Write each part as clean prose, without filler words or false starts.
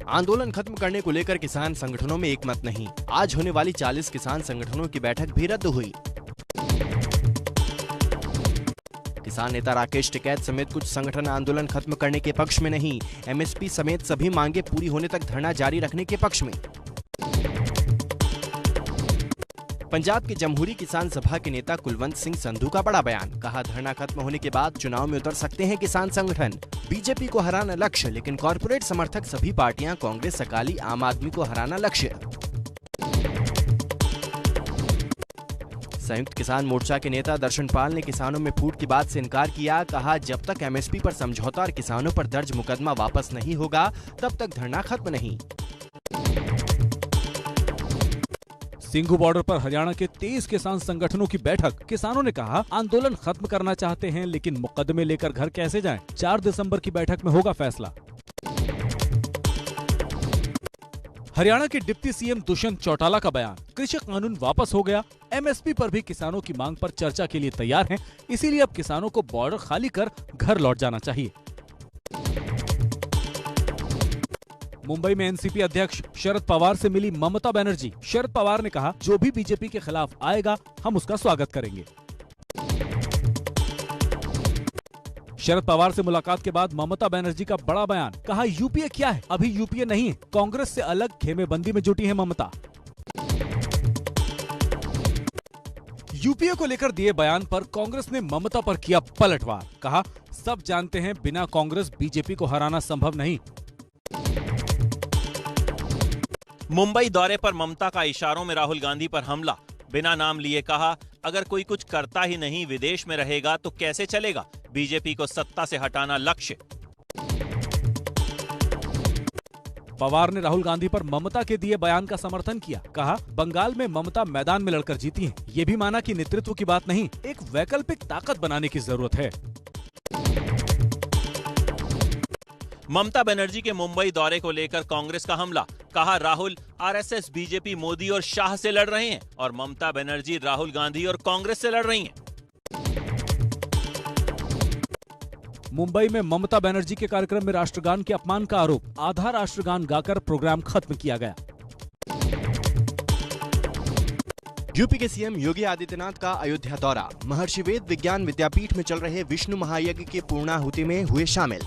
आंदोलन खत्म करने को लेकर किसान संगठनों में एक मत नहीं। आज होने वाली 40 किसान संगठनों की बैठक भी रद्द हुई। किसान नेता राकेश टिकैत समेत कुछ संगठन आंदोलन खत्म करने के पक्ष में नहीं, एमएसपी समेत सभी मांगे पूरी होने तक धरना जारी रखने के पक्ष में। पंजाब के जमहूरी किसान सभा के नेता कुलवंत सिंह संधू का बड़ा बयान, कहा धरना खत्म होने के बाद चुनाव में उतर सकते हैं किसान संगठन। बीजेपी को हराना लक्ष्य, लेकिन कॉर्पोरेट समर्थक सभी पार्टियां कांग्रेस, अकाली, आम आदमी को हराना लक्ष्य। संयुक्त किसान मोर्चा के नेता दर्शन पाल ने किसानों में फूट की बात से इनकार किया, कहा जब तक एमएसपी पर समझौता और किसानों पर दर्ज मुकदमा वापस नहीं होगा तब तक धरना खत्म नहीं। सिंघू बॉर्डर पर हरियाणा के 23 किसान संगठनों की बैठक। किसानों ने कहा आंदोलन खत्म करना चाहते हैं, लेकिन मुकदमे लेकर घर कैसे जाएं? 4 दिसंबर की बैठक में होगा फैसला। हरियाणा के डिप्टी सीएम दुष्यंत चौटाला का बयान, कृषि कानून वापस हो गया, एमएसपी पर भी किसानों की मांग पर चर्चा के लिए तैयार हैं, इसीलिए अब किसानों को बॉर्डर खाली कर घर लौट जाना चाहिए। मुंबई में एनसीपी अध्यक्ष शरद पवार से मिली ममता बनर्जी। शरद पवार ने कहा जो भी बीजेपी के खिलाफ आएगा हम उसका स्वागत करेंगे। शरद पवार से मुलाकात के बाद ममता बनर्जी का बड़ा बयान, कहा यूपीए क्या है, अभी यूपीए नहीं है, कांग्रेस से अलग खेमेबंदी में जुटी है ममता। यूपीए को लेकर दिए बयान पर कांग्रेस ने ममता पर किया पलटवार, कहा सब जानते हैं बिना कांग्रेस बीजेपी को हराना संभव नहीं। मुंबई दौरे पर ममता का इशारों में राहुल गांधी पर हमला, बिना नाम लिए कहा अगर कोई कुछ करता ही नहीं विदेश में रहेगा तो कैसे चलेगा, बीजेपी को सत्ता से हटाना लक्ष्य। पवार ने राहुल गांधी पर ममता के दिए बयान का समर्थन किया, कहा बंगाल में ममता मैदान में लड़कर जीती हैं, ये भी माना कि नेतृत्व की बात नहीं, एक वैकल्पिक ताकत बनाने की जरूरत है। ममता बनर्जी के मुंबई दौरे को लेकर कांग्रेस का हमला, कहा राहुल आरएसएस, बीजेपी, मोदी और शाह से लड़ रहे हैं और ममता बनर्जी राहुल गांधी और कांग्रेस से लड़ रही हैं। मुंबई में ममता बनर्जी के कार्यक्रम में राष्ट्रगान के अपमान का आरोप, आधा राष्ट्रगान गाकर प्रोग्राम खत्म किया गया। यूपी के सीएम योगी आदित्यनाथ का अयोध्या दौरा, महर्षि वेद विज्ञान विद्यापीठ में चल रहे विष्णु महायज्ञ के पूर्णाहुति में हुए शामिल।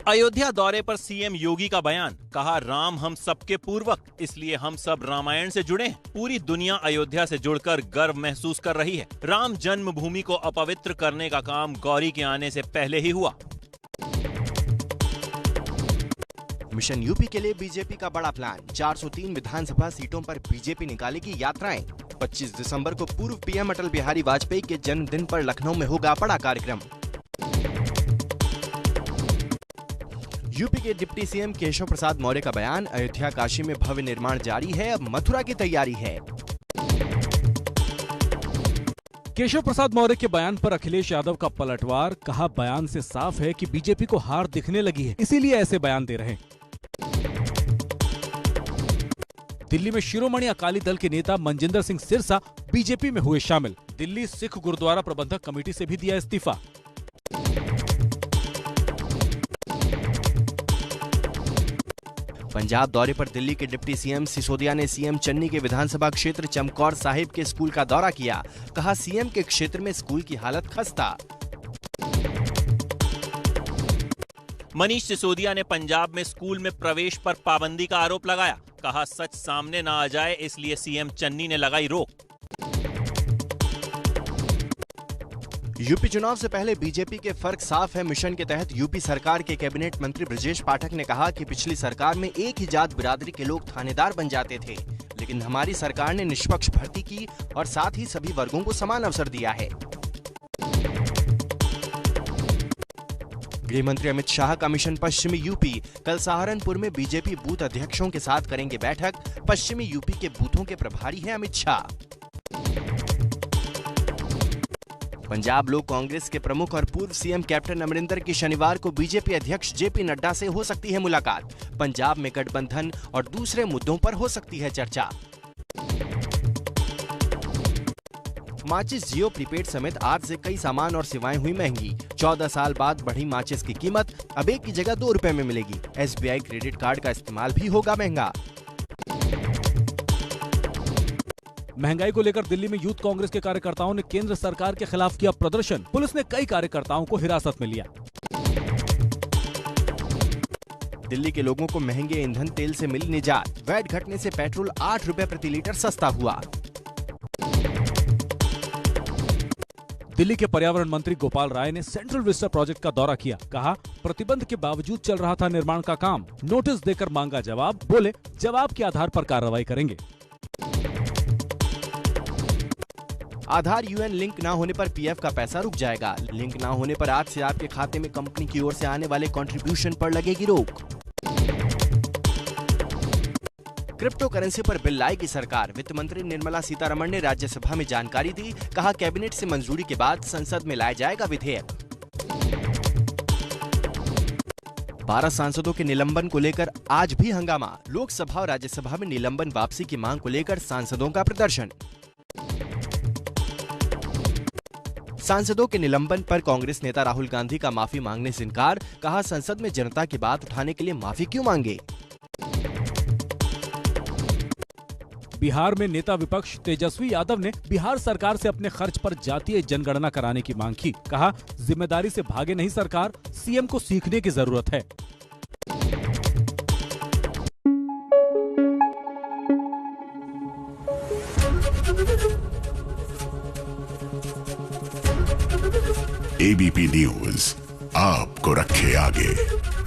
अयोध्या दौरे पर सीएम योगी का बयान, कहा राम हम सबके पूर्वक, इसलिए हम सब रामायण से जुड़े हैं, पूरी दुनिया अयोध्या से जुड़कर गर्व महसूस कर रही है, राम जन्मभूमि को अपवित्र करने का काम गौरी के आने से पहले ही हुआ। मिशन यूपी के लिए बीजेपी का बड़ा प्लान, 403 विधानसभा सीटों पर बीजेपी निकालेगी यात्राएं। 25 दिसंबर को पूर्व पीएम अटल बिहारी वाजपेयी के जन्मदिन पर लखनऊ में होगा बड़ा कार्यक्रम। यूपी के डिप्टी सीएम केशव प्रसाद मौर्य का बयान, अयोध्या काशी में भव्य निर्माण जारी है, अब मथुरा की तैयारी है। केशव प्रसाद मौर्य के बयान पर अखिलेश यादव का पलटवार, कहा बयान से साफ है कि बीजेपी को हार दिखने लगी है, इसीलिए ऐसे बयान दे रहे हैं। दिल्ली में शिरोमणि अकाली दल के नेता मनजिंदर सिंह सिरसा बीजेपी में हुए शामिल, दिल्ली सिख गुरुद्वारा प्रबंधक कमेटी से भी दिया इस्तीफा। पंजाब दौरे पर दिल्ली के डिप्टी सीएम सिसोदिया ने सीएम चन्नी के विधानसभा क्षेत्र चमकौर साहिब के स्कूल का दौरा किया, कहा सीएम के क्षेत्र में स्कूल की हालत खस्ता। मनीष सिसोदिया ने पंजाब में स्कूल में प्रवेश पर पाबंदी का आरोप लगाया, कहा सच सामने न आ जाए इसलिए सीएम चन्नी ने लगाई रोक। यूपी चुनाव से पहले बीजेपी के फर्क साफ है, मिशन के तहत यूपी सरकार के कैबिनेट मंत्री ब्रजेश पाठक ने कहा कि पिछली सरकार में एक ही जात बिरादरी के लोग थानेदार बन जाते थे, लेकिन हमारी सरकार ने निष्पक्ष भर्ती की और साथ ही सभी वर्गों को समान अवसर दिया है। गृह मंत्री अमित शाह का मिशन पश्चिमी यूपी, कल सहारनपुर में बीजेपी बूथ अध्यक्षों के साथ करेंगे बैठक, पश्चिमी यूपी के बूथों के प्रभारी हैं अमित शाह। पंजाब लोक कांग्रेस के प्रमुख और पूर्व सीएम कैप्टन अमरिंदर की शनिवार को बीजेपी अध्यक्ष जेपी नड्डा से हो सकती है मुलाकात, पंजाब में गठबंधन और दूसरे मुद्दों पर हो सकती है चर्चा। माचिस जियो प्रीपेड समेत आज से कई सामान और सेवाएं हुई महंगी। 14 साल बाद बढ़ी माचिस की कीमत अब 1 की जगह 2 रुपए में मिलेगी। SBI क्रेडिट कार्ड का इस्तेमाल भी होगा महंगा। महंगाई को लेकर दिल्ली में यूथ कांग्रेस के कार्यकर्ताओं ने केंद्र सरकार के खिलाफ किया प्रदर्शन। पुलिस ने कई कार्यकर्ताओं को हिरासत में लिया। दिल्ली के लोगों को महंगे ईंधन तेल से मिली निजात। वैट घटने से पेट्रोल 8 रुपए प्रति लीटर सस्ता हुआ। दिल्ली के पर्यावरण मंत्री गोपाल राय ने सेंट्रल विस्टा प्रोजेक्ट का दौरा किया। कहा, प्रतिबंध के बावजूद चल रहा था निर्माण का काम। नोटिस देकर मांगा जवाब। बोले, जवाब के आधार पर कार्रवाई करेंगे। आधार UN लिंक न होने पर PF का पैसा रुक जाएगा। लिंक न होने पर आज से आपके खाते में कंपनी की ओर से आने वाले कंट्रीब्यूशन पर लगेगी रोक। क्रिप्टो करेंसी पर बिल लाएगी सरकार। वित्त मंत्री निर्मला सीतारमण ने राज्यसभा में जानकारी दी। कहा, कैबिनेट से मंजूरी के बाद संसद में लाया जाएगा विधेयक। 12 सांसदों के निलंबन को लेकर आज भी हंगामा। लोकसभा और राज्यसभा में निलंबन वापसी की मांग को लेकर सांसदों का प्रदर्शन। सांसदों के निलंबन पर कांग्रेस नेता राहुल गांधी का माफी मांगने से इनकार। कहा, संसद में जनता की बात उठाने के लिए माफी क्यों मांगे। बिहार में नेता विपक्ष तेजस्वी यादव ने बिहार सरकार से अपने खर्च पर जातीय जनगणना कराने की मांग की। कहा, जिम्मेदारी से भागे नहीं सरकार, सीएम को सीखने की जरूरत है। ABP न्यूज आपको रखे आगे।